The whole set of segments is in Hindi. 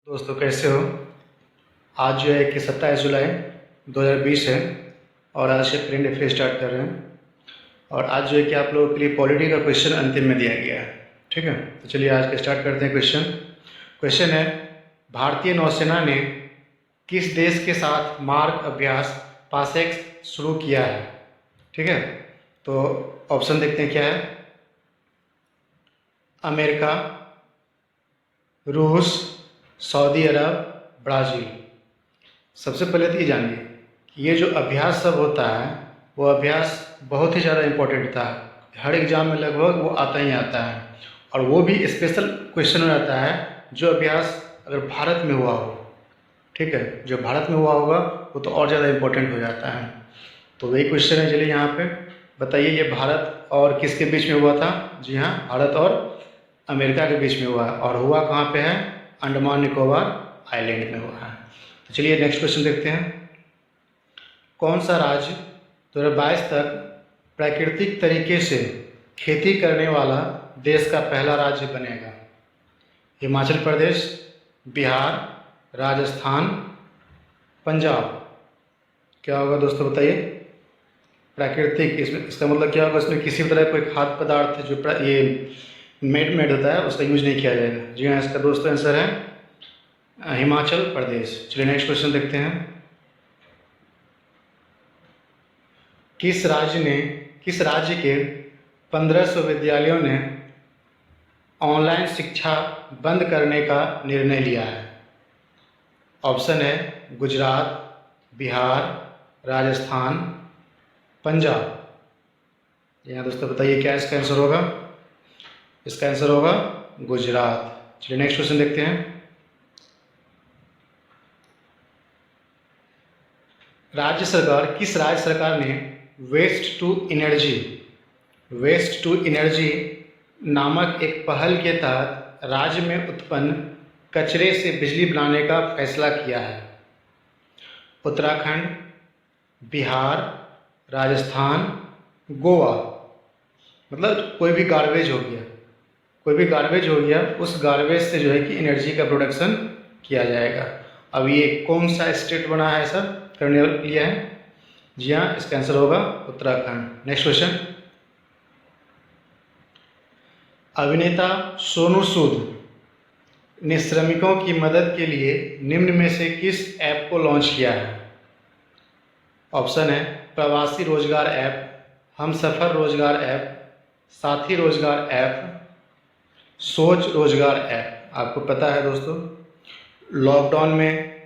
दोस्तों कैसे हो। आज जो है कि 27 जुलाई 2020 है और आज से प्रिंट अफेयर स्टार्ट कर रहे हैं। और आज जो है कि आप लोगों के लिए पॉलिटी का क्वेश्चन अंतिम में दिया गया है। ठीक है, तो चलिए आज के स्टार्ट करते हैं। क्वेश्चन है, भारतीय नौसेना ने किस देश के साथ मार्ग अभ्यास पासेक्स शुरू किया है। ठीक है, तो ऑप्शन देखते हैं क्या है। अमेरिका, रूस, सऊदी अरब, ब्राज़ील। सबसे पहले तो ये जानिए कि ये जो अभ्यास सब होता है वो अभ्यास बहुत ही ज़्यादा इम्पोर्टेंट था। हर एग्ज़ाम में लगभग वो आता ही आता है और वो भी स्पेशल क्वेश्चन हो जाता है जो अभ्यास अगर भारत में हुआ हो। ठीक है, जो भारत में हुआ होगा वो तो और ज़्यादा इम्पोर्टेंट हो जाता है। तो वही क्वेश्चन है। चलिए यहाँ पे बताइए, ये भारत और किसके बीच में हुआ था। जी हाँ, भारत और अमेरिका के बीच में हुआ है और हुआ कहाँ पे है, अंडमान निकोबार आइलैंड में हुआ है। तो चलिए नेक्स्ट क्वेश्चन देखते हैं। कौन सा राज्य 2022 तक प्राकृतिक तरीके से खेती करने वाला देश का पहला राज्य बनेगा। हिमाचल प्रदेश, बिहार, राजस्थान, पंजाब। क्या होगा दोस्तों बताइए। प्राकृतिक, इसमें इसका मतलब क्या होगा, इसमें किसी भी तरह कोई खाद्य पदार्थ जो ये मेड होता है उसका यूज नहीं किया जाएगा। जी हाँ, इसका दोस्तों आंसर है हिमाचल प्रदेश। चलिए नेक्स्ट क्वेश्चन देखते हैं। किस राज्य के 1500 विद्यालयों ने ऑनलाइन शिक्षा बंद करने का निर्णय लिया है। ऑप्शन है गुजरात, बिहार, राजस्थान, पंजाब। यहाँ दोस्तों बताइए क्या इसका आंसर होगा। इसका आंसर होगा गुजरात। चलिए नेक्स्ट क्वेश्चन देखते हैं। किस राज्य सरकार ने वेस्ट टू एनर्जी नामक एक पहल के तहत राज्य में उत्पन्न कचरे से बिजली बनाने का फैसला किया है। उत्तराखंड, बिहार, राजस्थान, गोवा। मतलब कोई भी गार्बेज हो गया, उस गार्बेज से जो है कि एनर्जी का प्रोडक्शन किया जाएगा। अब ये कौन सा स्टेट बना है ऐसा करने लिया है। जी हाँ, इसका आंसर होगा उत्तराखंड। Next question. अभिनेता सोनू सूद ने श्रमिकों की मदद के लिए निम्न में से किस ऐप को लॉन्च किया है। ऑप्शन है प्रवासी रोजगार ऐप, हमसफर रोजगार ऐप, साथी रोजगार ऐप, सोच रोजगार ऐप। आपको पता है दोस्तों, लॉकडाउन में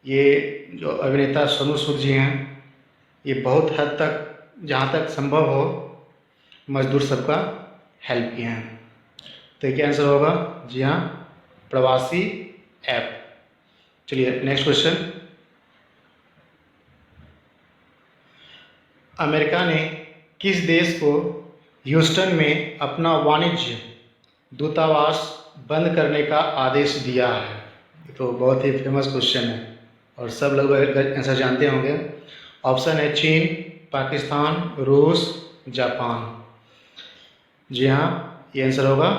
ये जो अभिनेता सोनू सूद जी हैं, ये बहुत हद तक जहाँ तक संभव हो मजदूर सबका हेल्प किए हैं। तो क्या आंसर होगा। जी हाँ, प्रवासी ऐप। चलिए नेक्स्ट क्वेश्चन। अमेरिका ने किस देश को ह्यूस्टन में अपना वाणिज्य दूतावास बंद करने का आदेश दिया है। ये तो बहुत ही फेमस क्वेश्चन है और सब लोग आंसर जानते होंगे। ऑप्शन है चीन, पाकिस्तान, रूस, जापान। जी हाँ, ये आंसर होगा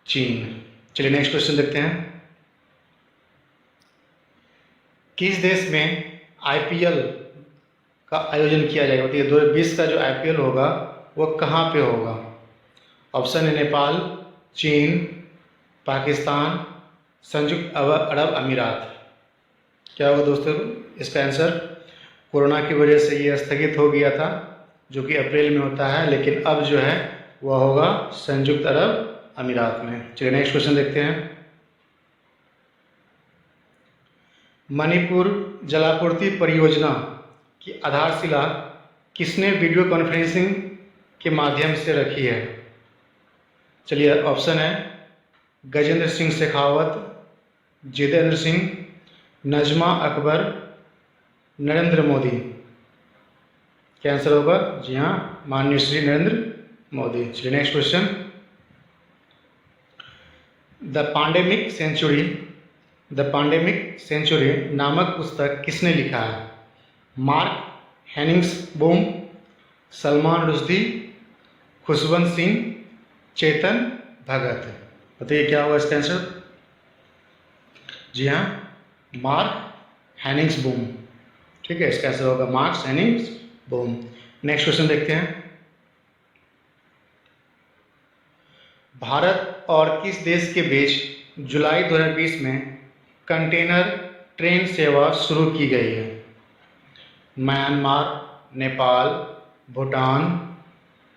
चीन। चलिए नेक्स्ट क्वेश्चन देखते हैं। किस देश में आईपीएल का आयोजन किया जाएगा। तो ये 2020 का जो आईपीएल होगा वो कहाँ पे होगा। ऑप्शन है नेपाल, चीन, पाकिस्तान, संयुक्त अरब अमीरात। क्या होगा दोस्तों इसका आंसर। कोरोना की वजह से ये स्थगित हो गया था जो कि अप्रैल में होता है, लेकिन अब जो है वह होगा संयुक्त अरब अमीरात में। चलिए नेक्स्ट क्वेश्चन देखते हैं। मणिपुर जलापूर्ति परियोजना की आधारशिला किसने वीडियो कॉन्फ्रेंसिंग के माध्यम से रखी है। चलिए ऑप्शन है गजेंद्र सिंह शेखावत, जितेंद्र सिंह, नजमा अकबर, नरेंद्र मोदी। क्या आंसर होगा। जी हाँ, माननीय श्री नरेंद्र मोदी। चलिए नेक्स्ट क्वेश्चन। द पांडेमिक सेंचुरी नामक पुस्तक किसने लिखा है। मार्क हेनिंग्सबोम, सलमान रुश्दी, खुशवंत सिंह, चेतन भगत। बताइए क्या होगा इसका आंसर। जी हाँ, मार्क हैनिंग्स बूम। ठीक है, इसका आंसर होगा मार्क्स हैनिंग्स बूम। नेक्स्ट क्वेश्चन देखते हैं। भारत और किस देश के बीच जुलाई 2020 में कंटेनर ट्रेन सेवा शुरू की गई है? म्यांमार, नेपाल, भूटान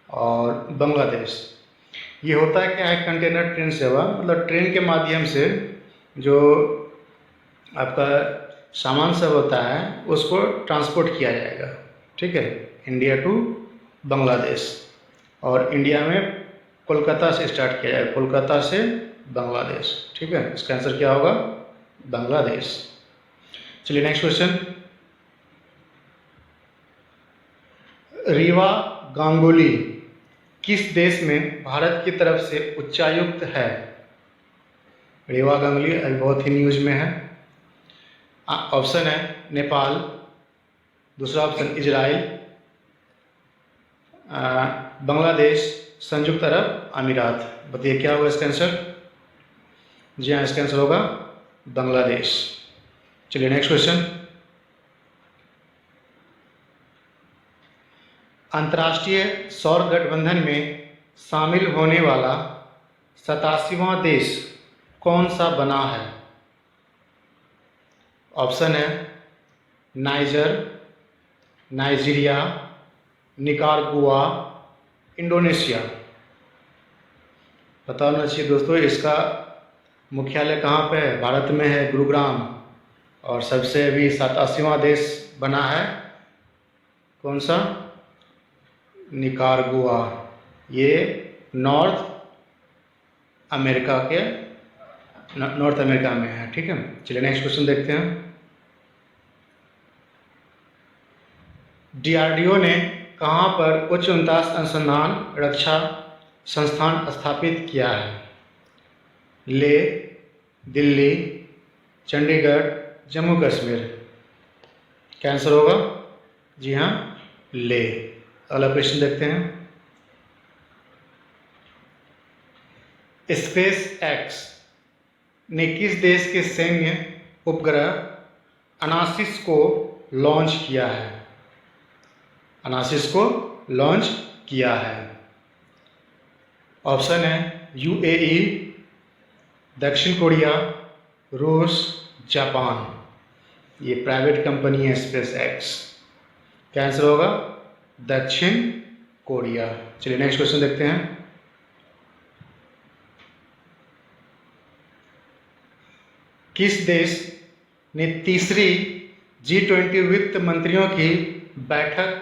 और बांग्लादेश। ये होता है क्या है कंटेनर ट्रेन सेवा? मतलब ट्रेन के माध्यम से जो आपका सामान सब होता है उसको ट्रांसपोर्ट किया जाएगा। ठीक है, इंडिया टू बांग्लादेश, और इंडिया में कोलकाता से स्टार्ट किया जाएगा, कोलकाता से बांग्लादेश। ठीक है, इसका आंसर क्या होगा? बांग्लादेश। चलिए नेक्स्ट क्वेश्चन। रीवा गांगुली किस देश में भारत की तरफ से उच्चायुक्त है? रीवा गांगुली अभी बहुत ही न्यूज में है। ऑप्शन है नेपाल, दूसरा ऑप्शन इजराइल, बांग्लादेश, संयुक्त अरब अमीरात। बताइए क्या होगा इसका आंसर? जी हाँ, इसका आंसर होगा बांग्लादेश। चलिए नेक्स्ट क्वेश्चन। अंतर्राष्ट्रीय सौर गठबंधन में शामिल होने वाला 87वां देश कौन सा बना है? ऑप्शन है नाइजर, नाइजीरिया, निकारागुआ, इंडोनेशिया। पता होना चाहिए दोस्तों, इसका मुख्यालय कहाँ पे है? भारत में है, गुरुग्राम। और सबसे अभी 87वां देश बना है कौन सा? निकारागुआ। ये नॉर्थ अमेरिका में है। ठीक है, चलिए नेक्स्ट क्वेश्चन देखते हैं। डीआरडीओ ने कहाँ पर उच्च अवकाश अनुसंधान रक्षा संस्थान स्थापित किया है? लेह, दिल्ली, चंडीगढ़, जम्मू कश्मीर। क्या आंसर होगा? जी हाँ, लेह। अगला क्वेश्चन देखते हैं। स्पेस एक्स ने किस देश के सैन्य उपग्रह अनासिस को लॉन्च किया है? अनासिस को लॉन्च किया है। ऑप्शन है यूएई, दक्षिण कोरिया, रूस, जापान। ये प्राइवेट कंपनी है स्पेस एक्स। क्या आंसर होगा? दक्षिण कोरिया। चलिए नेक्स्ट क्वेश्चन देखते हैं। किस देश ने तीसरी G20 वित्त मंत्रियों की बैठक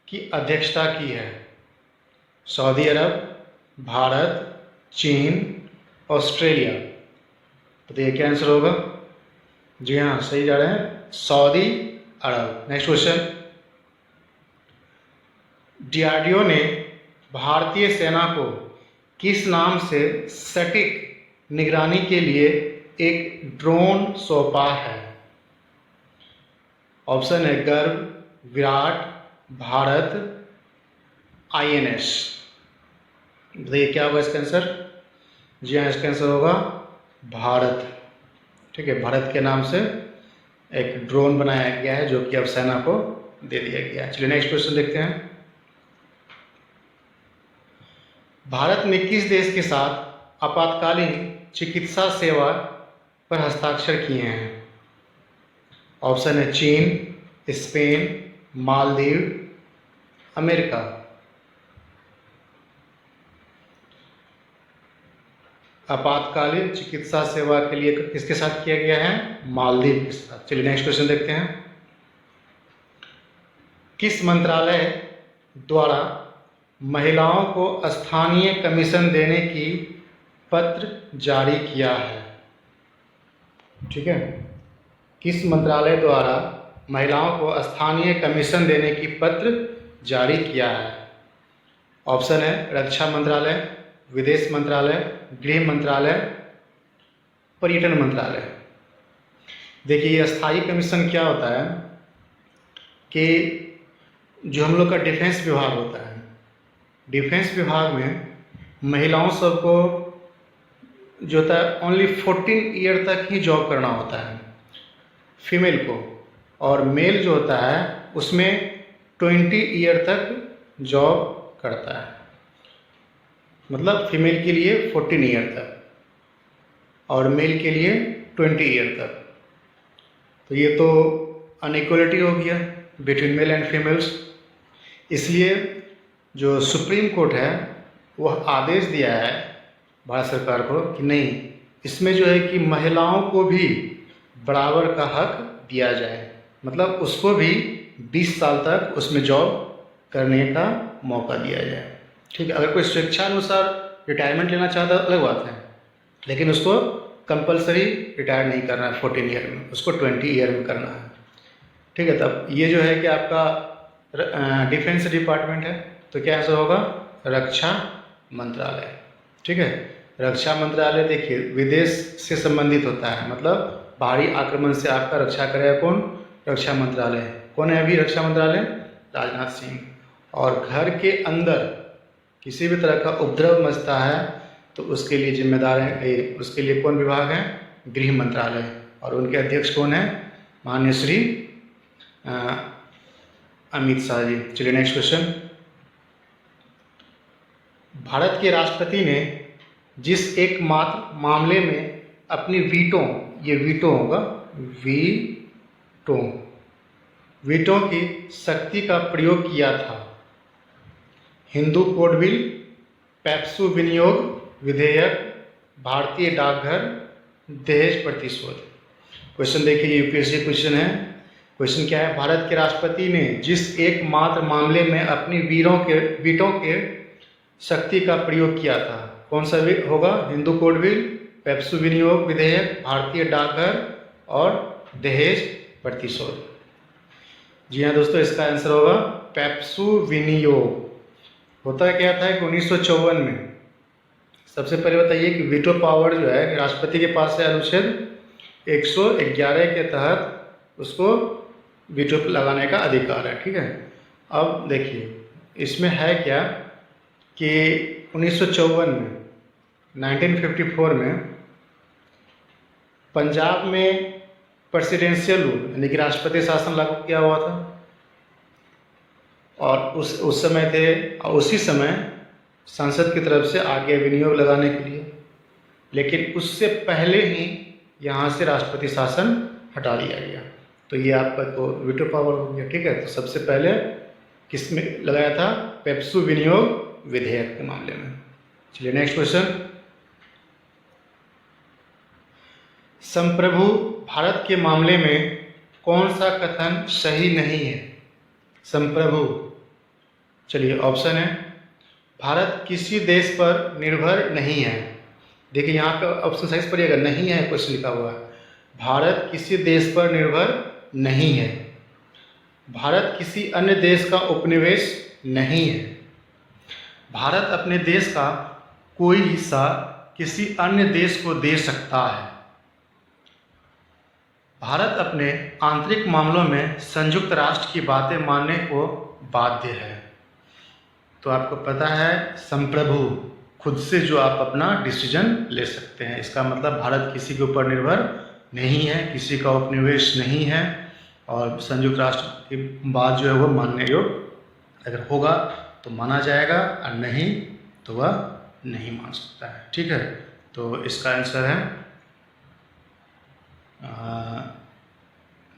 की अध्यक्षता की है? सऊदी अरब, भारत, चीन, ऑस्ट्रेलिया। तो ये क्या आंसर होगा? जी हाँ, सही जा रहे हैं, सऊदी अरब। Next question. डीआरडीओ ने भारतीय सेना को किस नाम से सटीक निगरानी के लिए एक ड्रोन सौंपा है? ऑप्शन है गर्व, विराट, भारत, INS। बताइए क्या होगा इसका आंसर? जी हाँ, इसका आंसर होगा भारत। ठीक है, भारत के नाम से एक ड्रोन बनाया गया है जो कि अब सेना को दे दिया गया है। चलिए नेक्स्ट क्वेश्चन देखते हैं। भारत ने किस देश के साथ आपातकालीन चिकित्सा सेवा पर हस्ताक्षर किए हैं? ऑप्शन है चीन, स्पेन, मालदीव, अमेरिका। आपातकालीन चिकित्सा सेवा के लिए किसके साथ किया गया है? मालदीव के साथ। चलिए नेक्स्ट क्वेश्चन देखते हैं। किस मंत्रालय द्वारा महिलाओं को स्थानीय कमीशन देने की पत्र जारी किया है? ठीक है, किस मंत्रालय द्वारा महिलाओं को स्थानीय कमीशन देने की पत्र जारी किया है? ऑप्शन है रक्षा मंत्रालय, विदेश मंत्रालय, गृह मंत्रालय, पर्यटन मंत्रालय। देखिए, ये स्थायी कमीशन क्या होता है कि जो हम लोग का डिफेंस विभाग होता है, डिफेंस विभाग में महिलाओं सबको जो होता है ओनली 14 ईयर तक ही जॉब करना होता है फीमेल को, और मेल जो होता है उसमें 20 ईयर तक जॉब करता है। मतलब फीमेल के लिए 14 ईयर तक और मेल के लिए 20 ईयर तक। तो ये तो अनइक्वलिटी हो गया बिटवीन मेल एंड फीमेल्स। इसलिए जो सुप्रीम कोर्ट है वह आदेश दिया है भारत सरकार को कि नहीं, इसमें जो है कि महिलाओं को भी बराबर का हक दिया जाए। मतलब उसको भी 20 साल तक उसमें जॉब करने का मौका दिया जाए। ठीक है, अगर कोई स्वेच्छानुसार रिटायरमेंट लेना चाहता है अलग बात है, लेकिन उसको कंपलसरी रिटायर नहीं करना है 14 ईयर में, उसको 20 ईयर में करना है। ठीक है, तब ये जो है कि आपका डिफेंस डिपार्टमेंट है, तो क्या आंसर होगा? रक्षा मंत्रालय। ठीक है, रक्षा मंत्रालय देखिए विदेश से संबंधित होता है, मतलब बाहरी आक्रमण से आपका रक्षा करेगा कौन? रक्षा मंत्रालय। कौन है अभी रक्षा मंत्रालय? राजनाथ सिंह। और घर के अंदर किसी भी तरह का उपद्रव मचता है तो उसके लिए जिम्मेदार है, उसके लिए कौन विभाग है? गृह मंत्रालय। और उनके अध्यक्ष कौन है? माननीय श्री अमित शाह जी। चलिए नेक्स्ट क्वेश्चन। भारत के राष्ट्रपति ने जिस एकमात्र मामले में अपनी वीटो, ये वीटो होगा, वीटो की शक्ति का प्रयोग किया था, हिंदू कोड बिल, पेप्सू विनियोग विधेयक, भारतीय डाकघर, दहेज प्रतिशोध। क्वेश्चन देखिए, यूपीएससी क्वेश्चन है। क्वेश्चन क्या है? भारत के राष्ट्रपति ने जिस एकमात्र मामले में अपनी वीटों के शक्ति का प्रयोग किया था, कौन सा होगा? हिंदू कोड बिल, पेप्सू विनियोग विधेयक, भारतीय डाकघर और दहेज प्रतिशोध। जी हाँ दोस्तों, इसका आंसर होगा पेप्सू विनियोग। होता क्या था कि 1954 में, सबसे पहले बताइए कि वीटो पावर जो है राष्ट्रपति के पास है, अनुच्छेद 111 के तहत उसको वीटो लगाने का अधिकार है। ठीक है, अब देखिए इसमें है क्या कि 1954 में 1954 में पंजाब में प्रेसिडेंशियल रूल यानी कि राष्ट्रपति शासन लागू किया हुआ था, और उस समय थे, और उसी समय संसद की तरफ से आगे विनियोग लगाने के लिए, लेकिन उससे पहले ही यहाँ से राष्ट्रपति शासन हटा दिया गया। तो ये आपका तो वीटो पावर हो गया। ठीक है, तो सबसे पहले किस में लगाया था? पेप्सू विनियोग विधेयक के मामले में। चलिए नेक्स्ट क्वेश्चन। संप्रभु भारत के मामले में कौन सा कथन सही नहीं है? संप्रभु, चलिए ऑप्शन है, भारत किसी देश पर निर्भर नहीं है। देखिए यहाँ का ऑप्शन सही पड़ेगा, नहीं है क्वेश्चन लिखा हुआ है। भारत किसी देश पर निर्भर नहीं है, भारत किसी अन्य देश का उपनिवेश नहीं है, भारत अपने देश का कोई हिस्सा किसी अन्य देश को दे सकता है, भारत अपने आंतरिक मामलों में संयुक्त राष्ट्र की बातें मानने को बाध्य है। तो आपको पता है संप्रभु, खुद से जो आप अपना डिसीजन ले सकते हैं, इसका मतलब भारत किसी के ऊपर निर्भर नहीं है, किसी का उपनिवेश नहीं है, और संयुक्त राष्ट्र की बात जो है वो मानने योग्य अगर होगा तो माना जाएगा, और नहीं तो वह नहीं मान सकता है। ठीक है, तो इसका आंसर है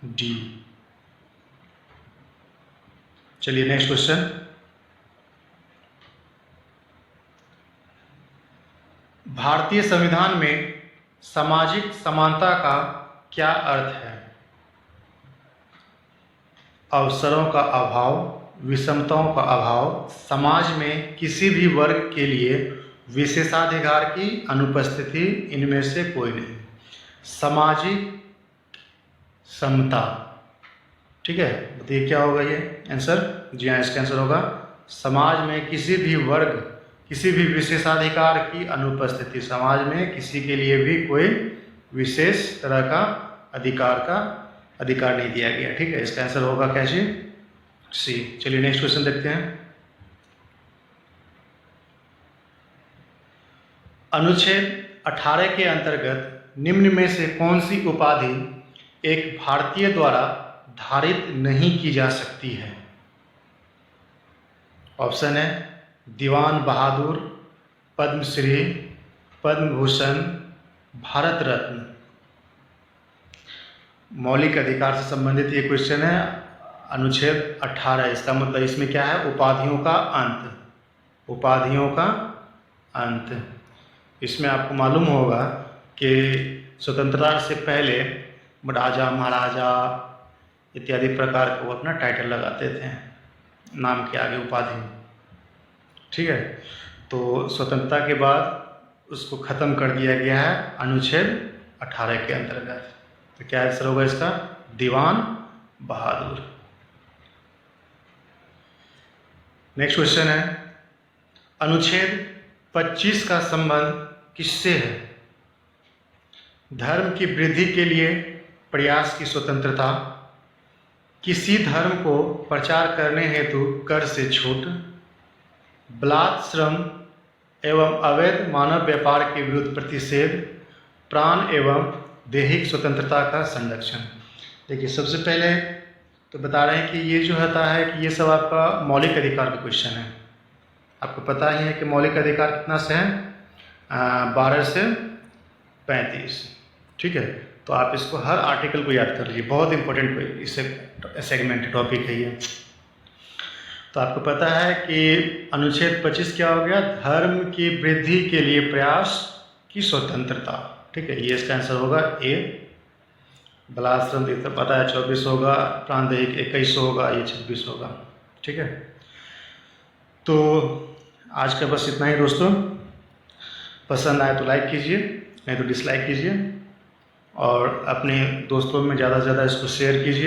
डी। चलिए नेक्स्ट क्वेश्चन। भारतीय संविधान में सामाजिक समानता का क्या अर्थ है? अवसरों का अभाव, विषमताओं का अभाव, समाज में किसी भी वर्ग के लिए विशेषाधिकार की अनुपस्थिति, इनमें से कोई नहीं। सामाजिक समता। ठीक है, बताइए क्या होगा ये आंसर? जी हाँ, इसका आंसर होगा समाज में किसी भी वर्ग, किसी भी विशेषाधिकार की अनुपस्थिति, समाज में किसी के लिए भी कोई विशेष तरह का अधिकार नहीं दिया गया। ठीक है, इसका आंसर होगा क्या जी? सी। चलिए नेक्स्ट क्वेश्चन देखते हैं। अनुच्छेद 18 के अंतर्गत निम्न में से कौन सी उपाधि एक भारतीय द्वारा धारित नहीं की जा सकती है? ऑप्शन है दीवान बहादुर, पद्मश्री, पद्म भूषण, भारत रत्न। मौलिक अधिकार से संबंधित ये क्वेश्चन है, अनुच्छेद 18। इसका मतलब इसमें क्या है? उपाधियों का अंत, उपाधियों का अंत। इसमें आपको मालूम होगा कि स्वतंत्रता से पहले राजा महाराजा इत्यादि प्रकार को अपना टाइटल लगाते थे नाम के आगे, उपाधि। ठीक है, तो स्वतंत्रता के बाद उसको ख़त्म कर दिया गया है अनुच्छेद 18 के अंतर्गत। तो क्या आंसर होगा इसका? दीवान बहादुर। नेक्स्ट क्वेश्चन है, अनुच्छेद 25 का संबंध किससे है? धर्म की वृद्धि के लिए प्रयास की स्वतंत्रता, किसी धर्म को प्रचार करने हेतु कर से छूट, बलात् श्रम एवं अवैध मानव व्यापार के विरुद्ध प्रतिषेध, प्राण एवं दैहिक स्वतंत्रता का संरक्षण। देखिए, सबसे पहले तो बता रहे हैं कि ये जो होता है कि ये सब आपका मौलिक अधिकार का क्वेश्चन है। आपको पता ही है कि मौलिक अधिकार कितना से है? 12 से 35। ठीक है, तो आप इसको हर आर्टिकल को याद कर लीजिए, बहुत इंपॉर्टेंट इससे सेगमेंट टॉपिक है ये। तो आपको पता है कि अनुच्छेद 25 क्या हो गया? धर्म की वृद्धि के लिए प्रयास की स्वतंत्रता। ठीक है, ये इसका आंसर होगा ए। बलात् श्रम तो पता है 24 होगा, प्राणदैहिक 21 होगा, ये 26 होगा। ठीक है, तो आज का बस इतना ही दोस्तों। पसंद आए तो लाइक कीजिए, नहीं तो डिसलाइक कीजिए, और अपने दोस्तों में ज़्यादा से ज़्यादा इसको शेयर कीजिए।